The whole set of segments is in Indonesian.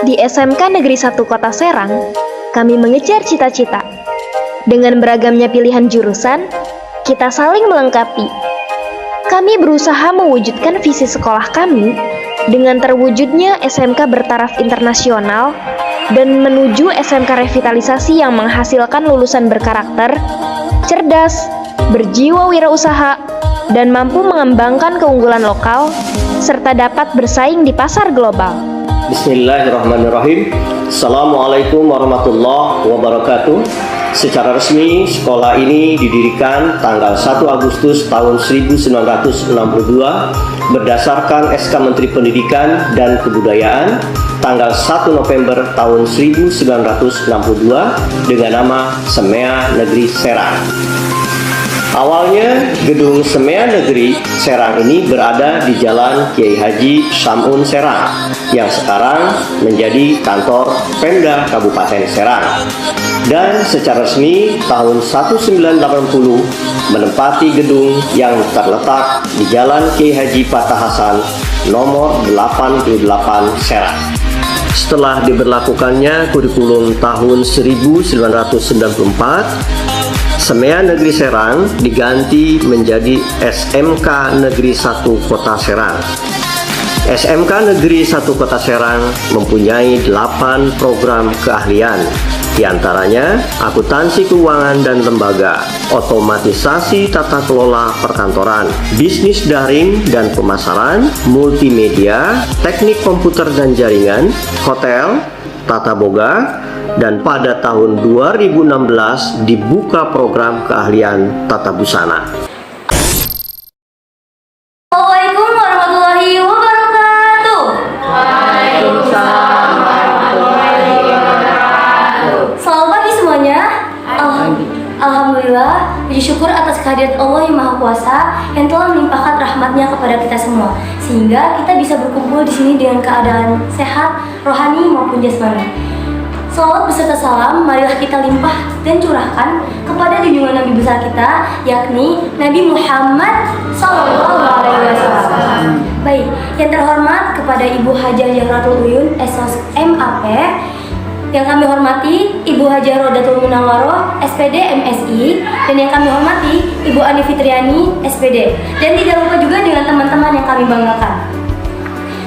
Di SMK Negeri 1 Kota Serang, kami mengejar cita-cita. Dengan beragamnya pilihan jurusan, kita saling melengkapi. Kami berusaha mewujudkan visi sekolah kami dengan terwujudnya SMK bertaraf internasional dan menuju SMK revitalisasi yang menghasilkan lulusan berkarakter, cerdas, berjiwa wirausaha, dan mampu mengembangkan keunggulan lokal, serta dapat bersaing di pasar global. Bismillahirrahmanirrahim. Assalamualaikum warahmatullahi wabarakatuh. Secara resmi, sekolah ini didirikan tanggal 1 Agustus tahun 1962 berdasarkan SK Menteri Pendidikan dan Kebudayaan tanggal 1 November tahun 1962 dengan nama Semea Negeri Serang. Awalnya, gedung Semea Negeri Serang ini berada di Jalan Kiai Haji Samun Serang, yang sekarang menjadi kantor Pemda Kabupaten Serang. Dan secara resmi tahun 1980 menempati gedung yang terletak di Jalan Kiai Haji Fatah Hasan nomor 88 Serang. Setelah diberlakukannya kurikulum tahun 1994, Semea Negeri Serang diganti menjadi SMK Negeri 1 Kota Serang. SMK Negeri 1 Kota Serang mempunyai 8 program keahlian, diantaranya akuntansi keuangan dan lembaga, otomatisasi tata kelola perkantoran, bisnis daring dan pemasaran, multimedia, teknik komputer dan jaringan, hotel, tata boga, dan pada tahun 2016 dibuka program keahlian tata busana. Assalamualaikum warahmatullahi wabarakatuh. Waalaikumsalam warahmatullahi wabarakatuh. Selamat pagi semuanya. Alhamdulillah, puji syukur atas kehadirat Allah yang Maha Kuasa yang telah melimpahkan rahmatnya kepada kita semua, sehingga kita bisa berkumpul di sini dengan keadaan sehat, rohani maupun jasmani. Salawat beserta salam, marilah kita limpah dan curahkan kepada junjungan Nabi besar kita, yakni Nabi Muhammad SAW. Baik, yang terhormat kepada Ibu Hajah Zahratul Uyun, SOS MAP, yang kami hormati Ibu Hajah Rodatul Munawwaroh, SPD MSI, dan yang kami hormati Ibu Ani Fitriani, SPD. Dan tidak lupa juga dengan teman-teman yang kami banggakan.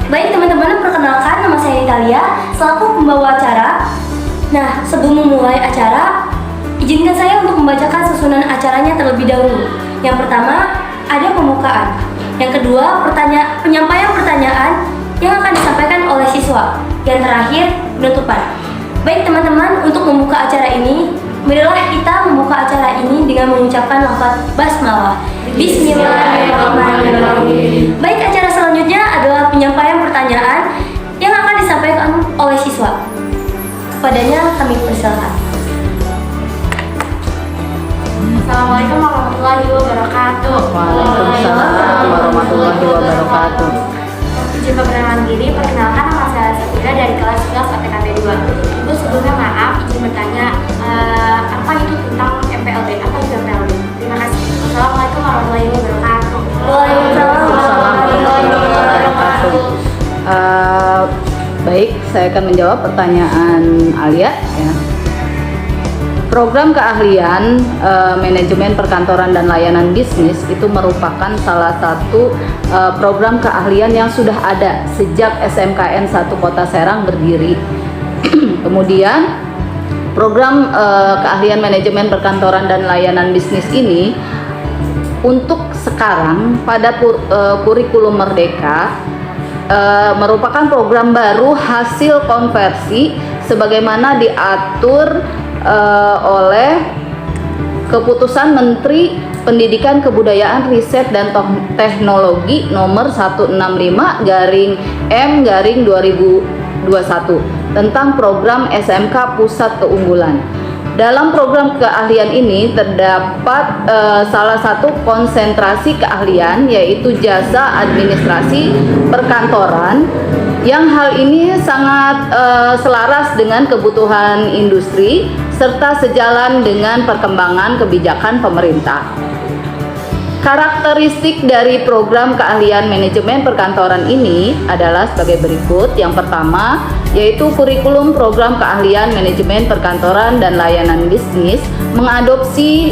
Baik teman-teman, perkenalkan, nama saya Natalia, selaku pembawa acara. Nah, sebelum memulai acara, izinkan saya untuk membacakan susunan acaranya terlebih dahulu. Yang pertama, ada pembukaan. Yang kedua, penyampaian pertanyaan yang akan disampaikan oleh siswa. Yang terakhir, penutupan. Baik teman-teman, untuk membuka acara ini, marilah kita membuka acara ini dengan mengucapkan lafaz basmalah. Bismillahirrahmanirrahim. Baik, acara selanjutnya adalah penyampaian pertanyaan yang akan disampaikan oleh siswa. Kepadanya kami persilakan. Assalamualaikum warahmatullahi wabarakatuh. Waalaikumsalam warahmatullahi wabarakatuh. Izin perkenalan diri, perkenalkan nama saya Safira dari kelas 11 PTKB 2. Ibu sebelumnya maaf, izin bertanya apa itu tentang MPLB, apa itu MPLB? Terima kasih. Assalamualaikum warahmatullahi wabarakatuh. Waalaikumsalam warahmatullahi wabarakatuh. Baik, saya akan menjawab pertanyaan Alia. Ya. Program keahlian manajemen perkantoran dan layanan bisnis itu merupakan salah satu program keahlian yang sudah ada sejak SMKN 1 Kota Serang berdiri. Kemudian program keahlian manajemen perkantoran dan layanan bisnis ini untuk sekarang pada kurikulum Merdeka merupakan program baru hasil konversi sebagaimana diatur oleh Keputusan Menteri Pendidikan Kebudayaan Riset dan Teknologi nomor 165/M/2021 tentang program SMK Pusat Keunggulan. Dalam program keahlian ini terdapat salah satu konsentrasi keahlian, yaitu jasa administrasi perkantoran, yang hal ini sangat selaras dengan kebutuhan industri serta sejalan dengan perkembangan kebijakan pemerintah. Karakteristik dari program keahlian manajemen perkantoran ini adalah sebagai berikut. Yang pertama, yaitu kurikulum program keahlian manajemen perkantoran dan layanan bisnis mengadopsi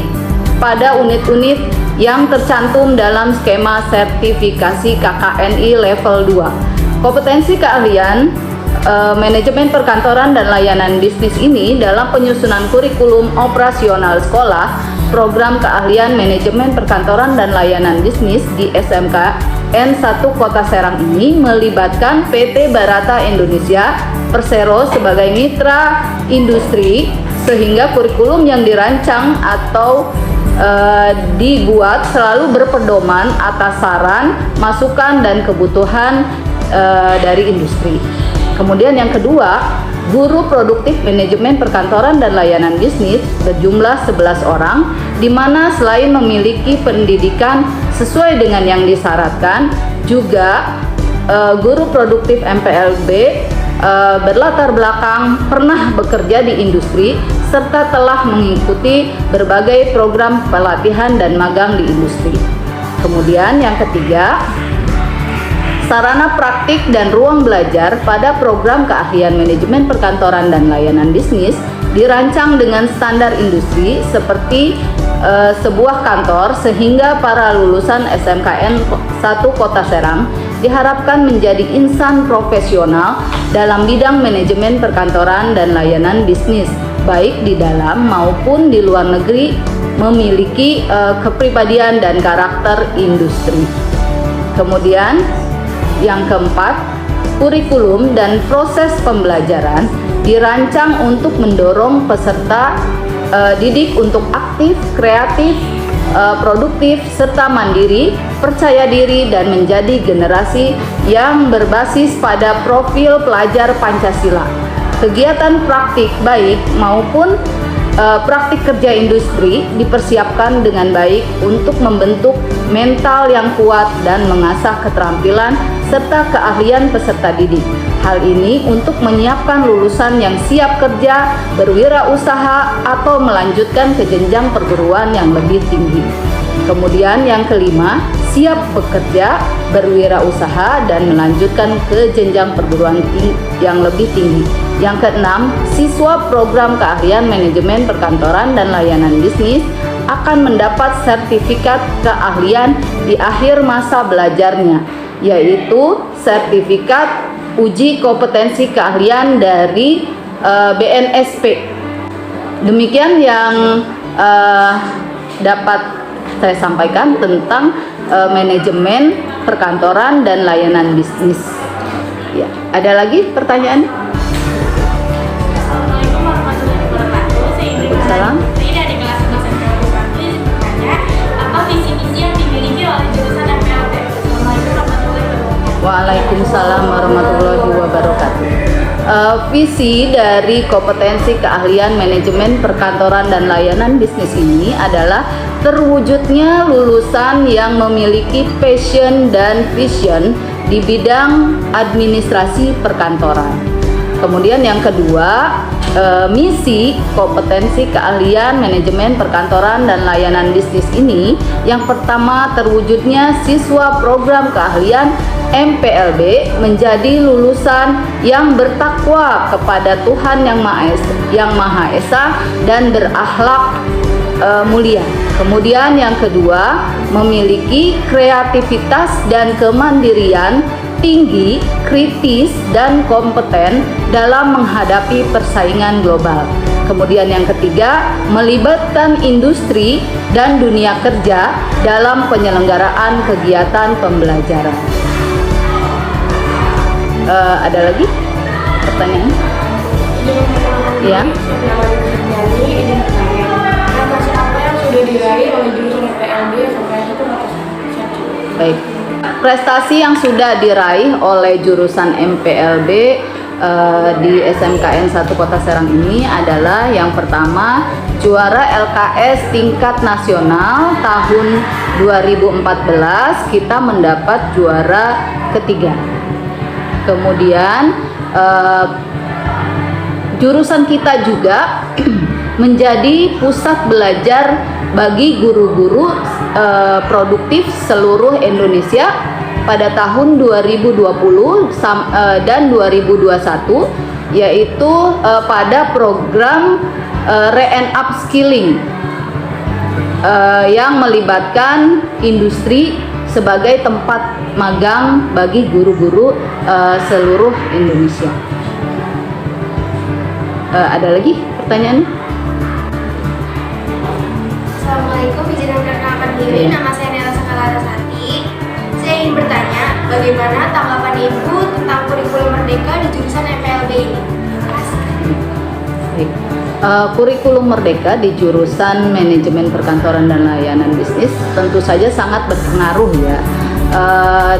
pada unit-unit yang tercantum dalam skema sertifikasi KKNI level 2. Kompetensi keahlian manajemen perkantoran dan layanan bisnis ini dalam penyusunan kurikulum operasional sekolah. Program keahlian manajemen perkantoran dan layanan bisnis di SMKN 1 Kota Serang ini melibatkan PT Barata Indonesia Persero sebagai mitra industri, sehingga kurikulum yang dirancang atau dibuat selalu berpedoman atas saran, masukan, dan kebutuhan dari industri. Kemudian yang kedua, guru produktif manajemen perkantoran dan layanan bisnis berjumlah 11 orang, di mana selain memiliki pendidikan sesuai dengan yang disyaratkan, juga guru produktif MPLB berlatar belakang pernah bekerja di industri serta telah mengikuti berbagai program pelatihan dan magang di industri. Kemudian yang ketiga, sarana praktik dan ruang belajar pada program keahlian manajemen perkantoran dan layanan bisnis dirancang dengan standar industri seperti sebuah kantor, sehingga para lulusan SMKN 1 Kota Serang diharapkan menjadi insan profesional dalam bidang manajemen perkantoran dan layanan bisnis, baik di dalam maupun di luar negeri, memiliki kepribadian dan karakter industri. Kemudian yang keempat, kurikulum dan proses pembelajaran dirancang untuk mendorong peserta didik untuk aktif, kreatif, produktif, serta mandiri, percaya diri, dan menjadi generasi yang berbasis pada profil pelajar Pancasila. Kegiatan praktik baik maupun praktik kerja industri dipersiapkan dengan baik untuk membentuk mental yang kuat dan mengasah keterampilan serta keahlian peserta didik. Hal ini untuk menyiapkan lulusan yang siap kerja, berwirausaha, atau melanjutkan ke jenjang perguruan yang lebih tinggi. Kemudian yang kelima, siap bekerja, berwirausaha, dan melanjutkan ke jenjang perguruan yang lebih tinggi. Yang keenam, siswa program keahlian manajemen perkantoran dan layanan bisnis akan mendapat sertifikat keahlian di akhir masa belajarnya, yaitu sertifikat uji kompetensi keahlian dari BNSP. Demikian yang dapat saya sampaikan tentang manajemen perkantoran dan layanan bisnis. Ya, ada lagi pertanyaan? Assalamualaikum warahmatullahi wabarakatuh. Waalaikumsalam. Saya dari kelas 11 MPLB bertanya, apa visi misi yang dimiliki oleh jurusan MPLB? Assalamualaikum warahmatullahi wabarakatuh. Waalaikumsalam warahmatullahi wabarakatuh. Visi dari kompetensi keahlian manajemen perkantoran dan layanan bisnis ini adalah terwujudnya lulusan yang memiliki passion dan vision di bidang administrasi perkantoran. Kemudian yang kedua, misi kompetensi keahlian manajemen perkantoran dan layanan bisnis ini, yang pertama, terwujudnya siswa program keahlian MPLB menjadi lulusan yang bertakwa kepada Tuhan yang Maha Esa dan berakhlak mulia. Kemudian yang kedua, memiliki kreativitas dan kemandirian tinggi, kritis, dan kompeten dalam menghadapi persaingan global. Kemudian yang ketiga, melibatkan industri dan dunia kerja dalam penyelenggaraan kegiatan pembelajaran. Ada lagi pertanyaan? Ya. Prestasi apa yang sudah diraih oleh jurusan MPLB sampai itu Baik. Prestasi yang sudah diraih oleh jurusan MPLB di SMKN 1 Kota Serang ini adalah yang pertama, juara LKS tingkat nasional tahun 2014, kita mendapat juara ketiga. Kemudian jurusan kita juga menjadi pusat belajar bagi guru-guru produktif seluruh Indonesia pada tahun 2020 dan 2021, yaitu pada program re-upskilling yang melibatkan industri sebagai tempat magang bagi guru-guru seluruh Indonesia. Ada lagi pertanyaan? Assalamualaikum, izin memperkenalkan diri. Nama saya Nela Sakalarasati. Saya ingin bertanya, bagaimana tanggapan Ibu tentang kurikulum Merdeka di jurusan MPLB ini? Terima kasih. Baik. Kurikulum Merdeka di jurusan Manajemen Perkantoran dan Layanan Bisnis tentu saja sangat berpengaruh ya.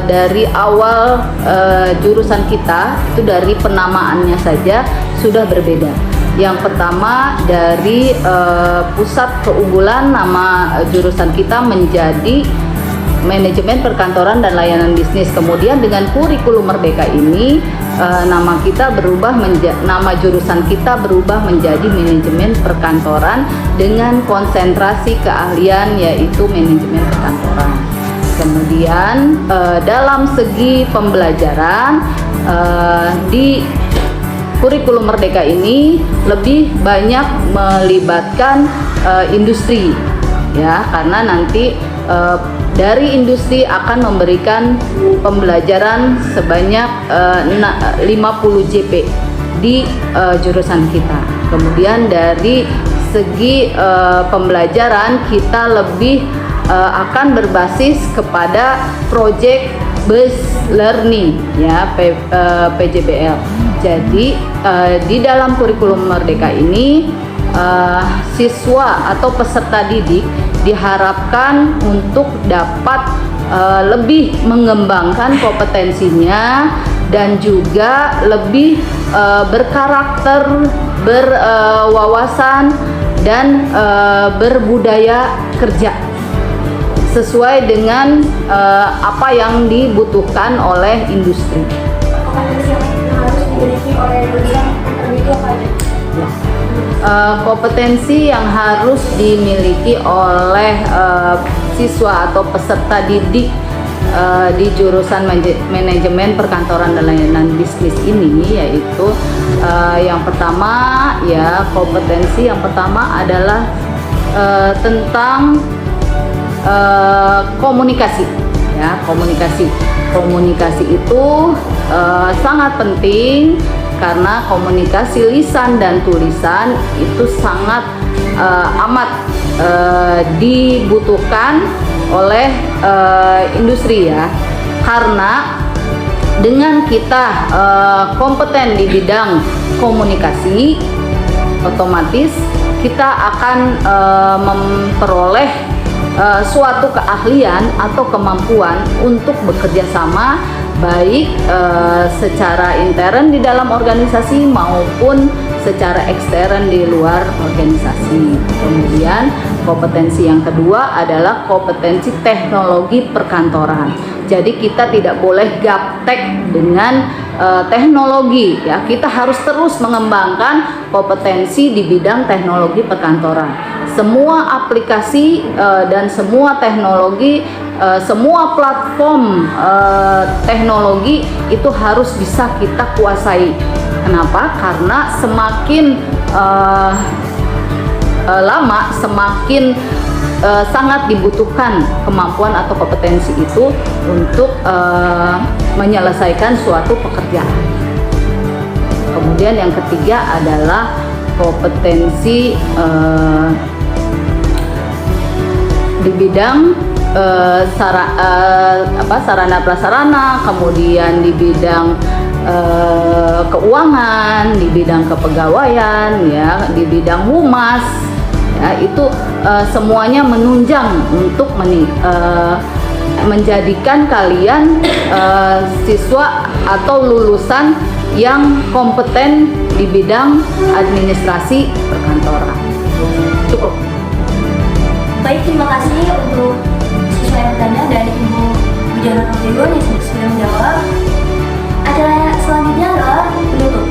Dari awal jurusan kita itu dari penamaannya saja sudah berbeda. Yang pertama dari pusat keunggulan, nama jurusan kita menjadi Manajemen Perkantoran dan Layanan Bisnis. Kemudian dengan kurikulum Merdeka ini nama jurusan kita berubah menjadi Manajemen Perkantoran dengan konsentrasi keahlian yaitu manajemen perkantoran. Kemudian dalam segi pembelajaran di kurikulum Merdeka ini lebih banyak melibatkan industri ya, karena nanti dari industri akan memberikan pembelajaran sebanyak 50 JP di jurusan kita. Kemudian dari segi pembelajaran kita lebih akan berbasis kepada project based learning ya, PJBL. Jadi di dalam kurikulum Merdeka ini siswa atau peserta didik diharapkan untuk dapat lebih mengembangkan kompetensinya dan juga lebih berkarakter, berwawasan dan berbudaya kerja sesuai dengan apa yang dibutuhkan oleh industri. Kompetensi yang harus dimiliki oleh lulusan itu apa aja? Kompetensi yang harus dimiliki oleh siswa atau peserta didik di jurusan Manajemen Perkantoran dan Layanan Bisnis ini yaitu yang pertama ya, kompetensi yang pertama adalah tentang komunikasi ya. Komunikasi itu sangat penting karena komunikasi lisan dan tulisan itu sangat amat dibutuhkan oleh industri ya, karena dengan kita kompeten di bidang komunikasi, otomatis kita akan memperoleh suatu keahlian atau kemampuan untuk bekerja sama baik secara intern di dalam organisasi maupun secara ekstern di luar organisasi. Kemudian kompetensi yang kedua adalah kompetensi teknologi perkantoran. Jadi kita tidak boleh gaptek dengan teknologi ya. Kita harus terus mengembangkan kompetensi di bidang teknologi perkantoran. Semua aplikasi dan semua teknologi, semua platform teknologi itu harus bisa kita kuasai. Kenapa? Karena semakin lama semakin sangat dibutuhkan kemampuan atau kompetensi itu untuk menyelesaikan suatu pekerjaan. Kemudian yang ketiga adalah kompetensi di bidang sarana prasarana, kemudian di bidang keuangan, di bidang kepegawaian ya, di bidang humas ya, itu semuanya menunjang untuk menjadikan kalian siswa atau lulusan yang kompeten di bidang administrasi perkantoran. Cukup. Baik, terima kasih untuk siswa yang bertanya dari Ibu Widiana Nurul yang sudah menjawab. Acara selanjutnya adalah penutup.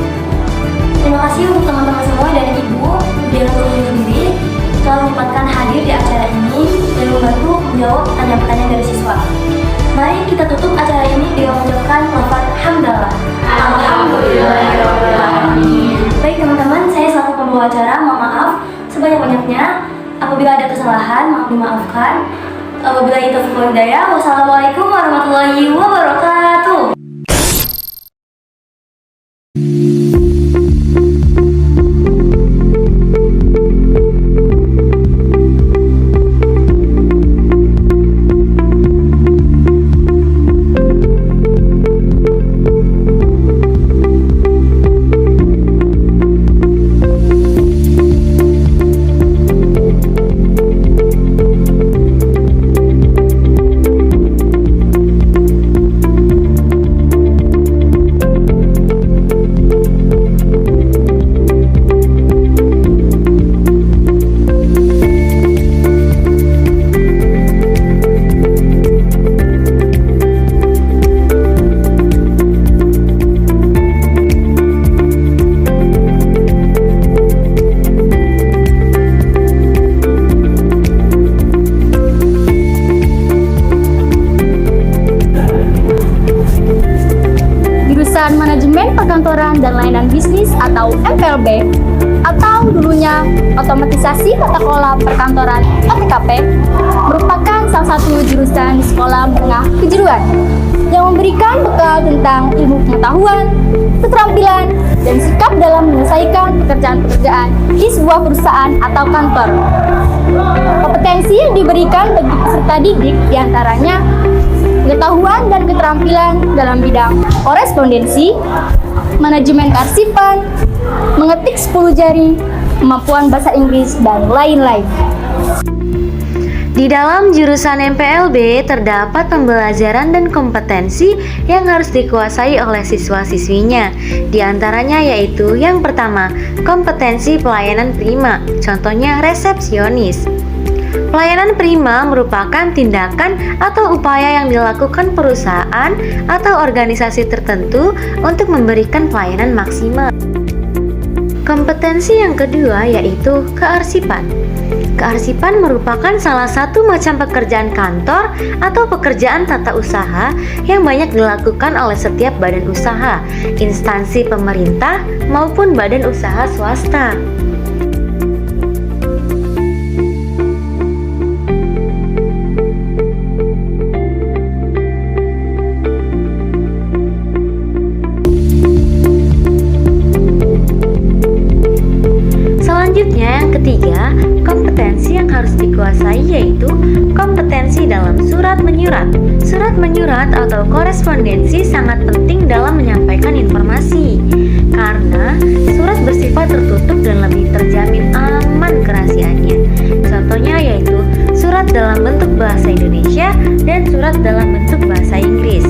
Terima kasih untuk teman-teman semua dan Ibu Widiana Nurul sendiri telah menyempatkan hadir di acara ini dan membantu menjawab kesalahan, maaf dimaafkan. Wabillahi taufiq wal hidayah. Wassalamualaikum warahmatullahi wabarakatuh. Jurusan Manajemen Perkantoran dan Layanan Bisnis atau MPLB atau dulunya Otomatisasi Tata Kelola Perkantoran (OTKP) merupakan salah satu jurusan di sekolah menengah kejuruan yang memberikan bekal tentang ilmu pengetahuan, keterampilan, dan sikap dalam menyelesaikan pekerjaan-pekerjaan di sebuah perusahaan atau kantor. Kompetensi yang diberikan bagi peserta didik diantaranya pengetahuan dan keterampilan dalam bidang korespondensi, manajemen kearsipan, mengetik 10 jari, kemampuan bahasa Inggris, dan lain-lain. Di dalam jurusan MPLB terdapat pembelajaran dan kompetensi yang harus dikuasai oleh siswa-siswinya. Di antaranya yaitu yang pertama, kompetensi pelayanan prima, contohnya resepsionis. Pelayanan prima merupakan tindakan atau upaya yang dilakukan perusahaan atau organisasi tertentu untuk memberikan pelayanan maksimal. Kompetensi yang kedua yaitu kearsipan. Kearsipan merupakan salah satu macam pekerjaan kantor atau pekerjaan tata usaha yang banyak dilakukan oleh setiap badan usaha, instansi pemerintah maupun badan usaha swasta. Selanjutnya yang ketiga, kompetensi yang harus dikuasai yaitu kompetensi dalam surat menyurat. Surat menyurat atau korespondensi sangat penting dalam menyampaikan informasi karena surat bersifat tertutup dan lebih terjamin aman kerahasiaannya. Contohnya yaitu surat dalam bentuk bahasa Indonesia dan surat dalam bentuk bahasa Inggris.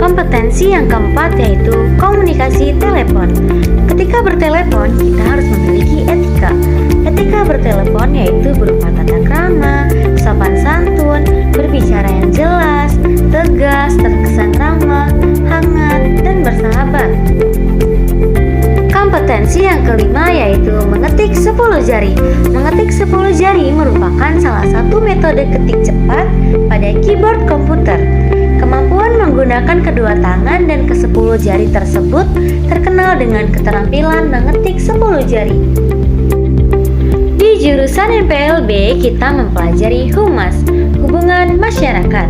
Kompetensi yang keempat yaitu komunikasi telepon. Ketika bertelepon, kita harus memiliki etika. Etika bertelepon yaitu berupa tata krama, sopan santun, berbicara yang jelas, tegas, terkesan ramah, hangat, dan bersahabat. Kompetensi yang kelima yaitu mengetik 10 jari. Mengetik 10 jari merupakan salah satu metode ketik cepat pada keyboard komputer. Kemampuan menggunakan kedua tangan dan ke-10 jari tersebut terkenal dengan keterampilan mengetik 10 jari. Di jurusan MPLB kita mempelajari Humas, hubungan masyarakat,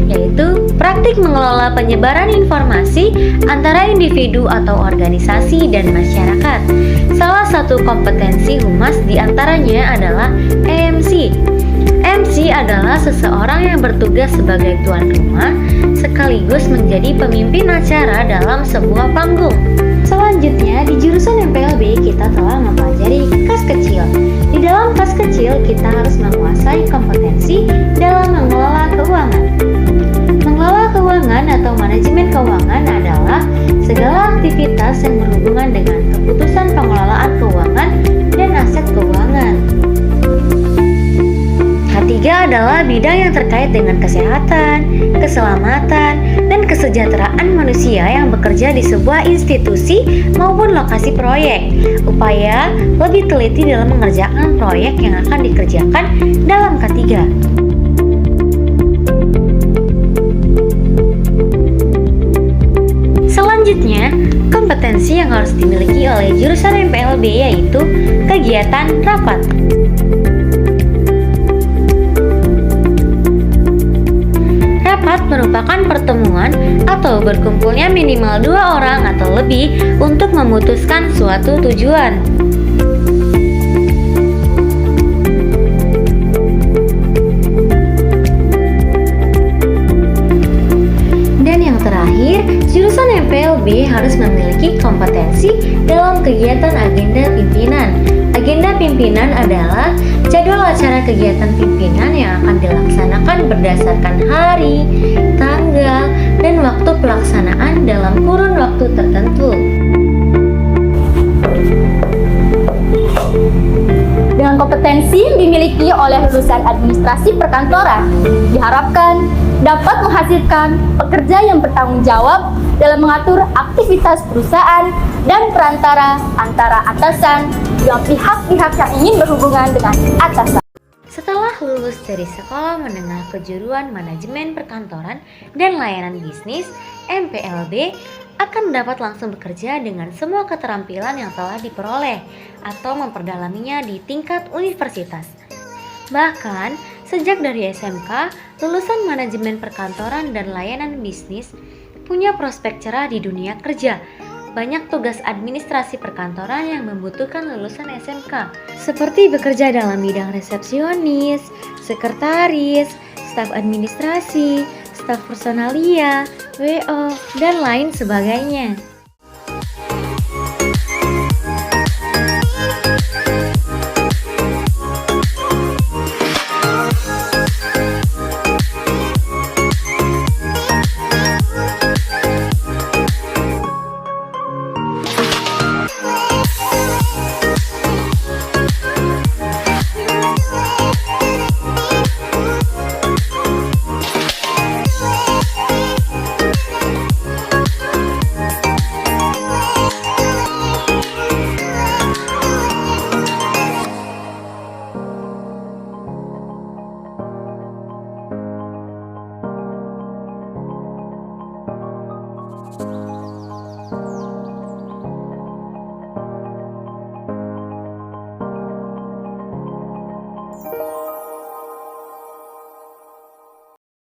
yaitu praktik mengelola penyebaran informasi antara individu atau organisasi dan masyarakat. Salah satu kompetensi Humas diantaranya adalah MC. MC adalah seseorang yang bertugas sebagai tuan rumah sekaligus menjadi pemimpin acara dalam sebuah panggung. Selanjutnya di jurusan MPLB kita telah mempelajari kas kecil. Di dalam kas kecil kita harus menguasai kompetensi dalam mengelola keuangan. Mengelola keuangan atau manajemen keuangan adalah segala aktivitas yang berhubungan dengan keputusan pengelolaan keuangan dan aset keuangan. Ketiga adalah bidang yang terkait dengan kesehatan, keselamatan, dan kesejahteraan manusia yang bekerja di sebuah institusi maupun lokasi proyek. Upaya lebih teliti dalam mengerjakan proyek yang akan dikerjakan dalam K3. Selanjutnya, kompetensi yang harus dimiliki oleh jurusan MPLB yaitu kegiatan rapat. Rapat merupakan pertemuan atau berkumpulnya minimal 2 orang atau lebih untuk memutuskan suatu tujuan. Dan yang terakhir, jurusan MPLB harus memiliki kompetensi dalam kegiatan agenda pimpinan. Agenda pimpinan adalah jadwal acara kegiatan pimpinan yang akan dilaksanakan berdasarkan hari, tanggal, dan waktu pelaksanaan dalam kurun waktu tertentu. Dengan kompetensi yang dimiliki oleh lulusan administrasi perkantoran, diharapkan dapat menghasilkan pekerja yang bertanggung jawab dalam mengatur aktivitas perusahaan dan perantara antara atasan dengan pihak-pihak yang ingin berhubungan dengan atasan. Setelah lulus dari Sekolah Menengah Kejuruan Manajemen Perkantoran dan Layanan Bisnis (MPLB), akan dapat langsung bekerja dengan semua keterampilan yang telah diperoleh atau memperdalaminya di tingkat universitas. Bahkan, sejak dari SMK, lulusan Manajemen Perkantoran dan Layanan Bisnis punya prospek cerah di dunia kerja. Banyak tugas administrasi perkantoran yang membutuhkan lulusan SMK, seperti bekerja dalam bidang resepsionis, sekretaris, staf administrasi, staf personalia, WO, dan lain sebagainya.